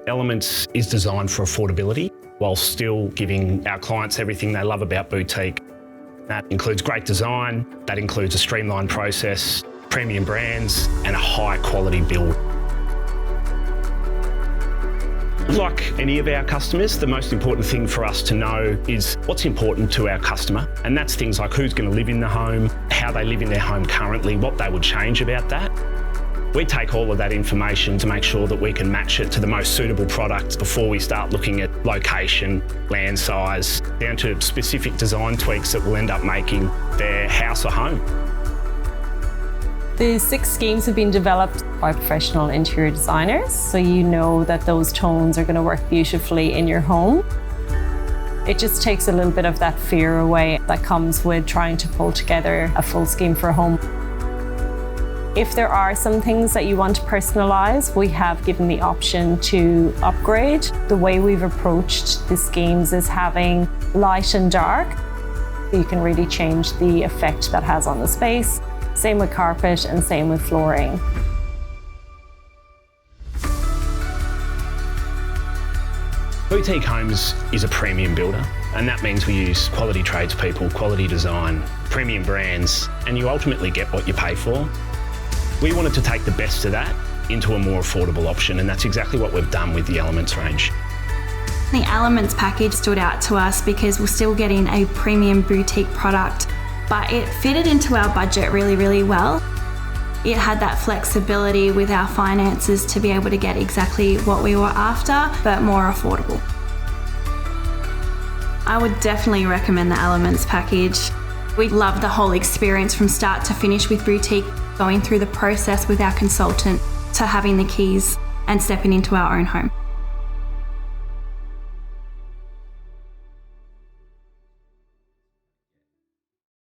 Elements is designed for affordability while still giving our clients everything they love about boutique. That includes great design, that includes a streamlined process, premium brands and a high quality build. Like any of our customers, the most important thing for us to know is what's important to our customer, and that's things like who's going to live in the home, how they live in their home currently, what they would change about that. We take all of that information to make sure that we can match it to the most suitable product before we start looking at location, land size, down to specific design tweaks that will end up making their house or home. The 6 schemes have been developed by professional interior designers, so you know that those tones are going to work beautifully in your home. It just takes a little bit of that fear away that comes with trying to pull together a full scheme for a home. If there are some things that you want to personalise, we have given the option to upgrade. The way we've approached the schemes is having light and dark. You can really change the effect that has on the space. Same with carpet and same with flooring. Boutique Homes is a premium builder, and that means we use quality tradespeople, quality design, premium brands, and you ultimately get what you pay for. We wanted to take the best of that into a more affordable option, and that's exactly what we've done with the Elements range. The Elements package stood out to us because we're still getting a premium boutique product, but it fitted into our budget really, really well. It had that flexibility with our finances to be able to get exactly what we were after, but more affordable. I would definitely recommend the Elements package. We loved the whole experience from start to finish with boutique, going through the process with our consultant to having the keys and stepping into our own home.